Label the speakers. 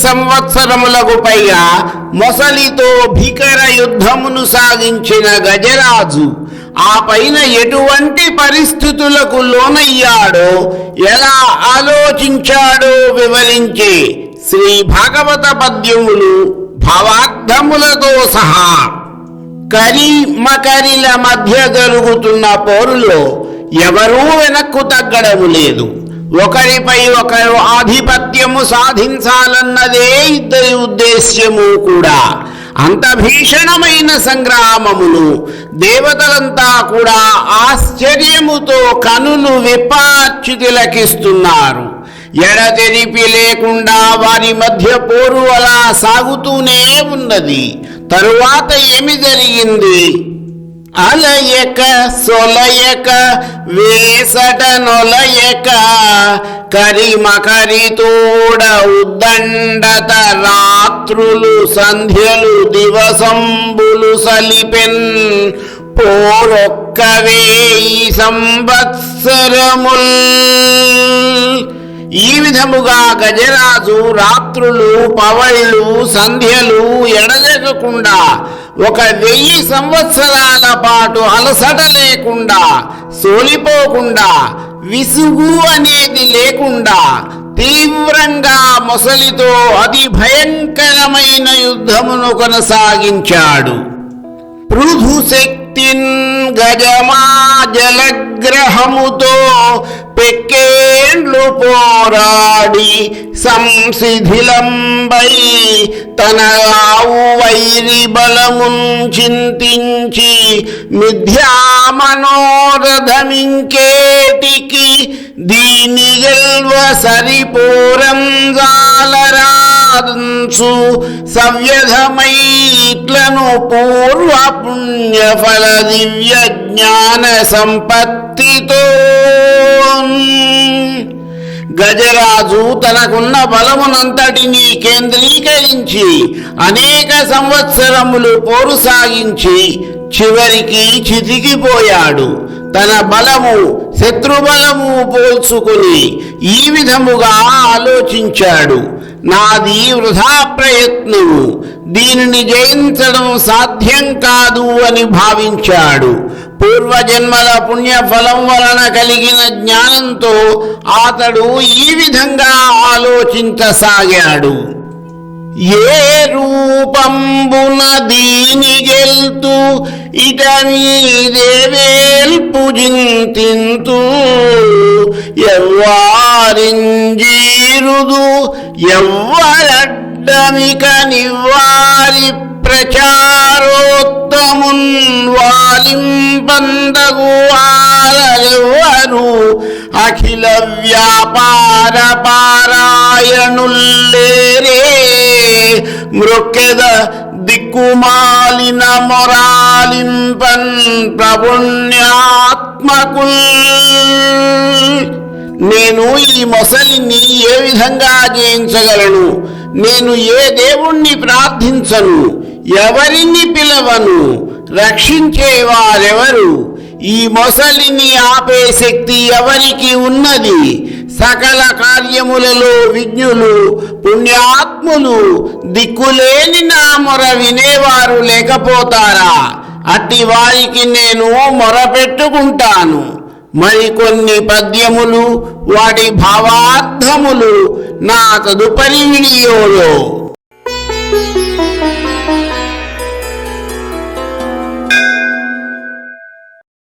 Speaker 1: సంవత్సరములకు పైగా మొసలితో భీకర యుద్ధమును సాగించిన గజరాజు ఆ పైన ఎటువంటి పరిస్థితులకు లోనయ్యాడో, ఎలా ఆలోచించాడో వివరించే శ్రీ భాగవత పద్యములు భావార్థములతో సహా. కరి మకరిల మధ్య జరుగుతున్న పోరులో ఎవరూ వెనక్కు తగ్గడము లేదు. ఒకరిపై ఒకరు ఆధిపత్యము సాధించాలన్నదే ఇద్దరి ఉద్దేశ్యము కూడా. అంత భీషణమైన సంగ్రామమును దేవతలంతా కూడా ఆశ్చర్యముతో కనులు విప్పార్చి తిలకిస్తున్నారు. ఎడతెరిపి లేకుండా వారి మధ్య పోరు అలా సాగుతూనే ఉన్నది. తరువాత ఏమి జరిగింది? అలయక సొలయక వేసట నొలయక కరిమకరితోడ ఉద్దండత రాత్రులు సంధ్యలు దివసంబులు సలిపెన్ పోరొక్కవే సంవత్సరముల్. ఈ విధముగా గజరాజు రాత్రులు పవళ్ళు సంధ్యలు ఎడజగకుండా 1000 సంవత్సరాల పాటు అలసట లేకుండా, సోలిపోకుండా, విసుగు అనేది లేకుండా తీవ్రంగా మొసలితో అతి భయంకరమైన యుద్ధమును కొనసాగించాడు. పృథు శక్తిన్ గజమా జలగ్రహముతో పెక్కేండ్లు పోరాడి సంశిథిలంబై తన ఆవు వైరి బలమున్ చింతించి మిథ్యామనోరథమింకేటికి దీని గెల్వ సరిపోరం జాలరాంసు సవ్యధమై ఇట్లను పూర్వ పుణ్యఫల దివ్య జ్ఞాన సంపత్తితో. గజరాజు తనకున్న బలమునంతటినీ కేంద్రీకరించి అనేక సంవత్సరములు పోరు సాగించి చివరికి చితికిపోయాడు. తన బలము శత్రుబలము పోల్చుకుని ఈ విధముగా ఆలోచించాడు. నాది వృధా ప్రయత్నము, దీనిని జయించడం సాధ్యం కాదు అని భావించాడు. పూర్వజన్మల పుణ్యఫలం వలన కలిగిన జ్ఞానంతో అతడు ఈ విధంగా ఆలోచించసాగాడు. ఏ రూపంబున దీని గెల్తు ఇట మీదేవేల్పు జింతింతు ఎవ్వారింజీరుదు ఎవ్వరడ్డమిక నివ్వారి ప్రచారోత్తమున్ వాలింపందగు వారెవ్వరు అఖిల వ్యాపార పారాయణుల్లేరే మృక్కెద దిక్కుమాలిన మొరాలింపన్ ప్రపుణ్యాత్మకుల్. నేను ఈ మొసలిని ఏ విధంగా జయించగలను? నేను ఏ దేవుణ్ణి ప్రార్థించను, ఎవరిని పిలవను, రక్షించేవారెవరు? ఈ మొసలిని ఆపే శక్తి ఎవరికి ఉన్నది? సకల కార్యములలో విజ్ఞులు పుణ్యాత్ములు దిక్కులేని నా మొర వినేవారు లేకపోతారా? అట్టి వారికి నేను మొరపెట్టుకుంటాను. మరికొన్ని పద్యములు వాటి భావార్థములు నా తదుపరి వీడియోలో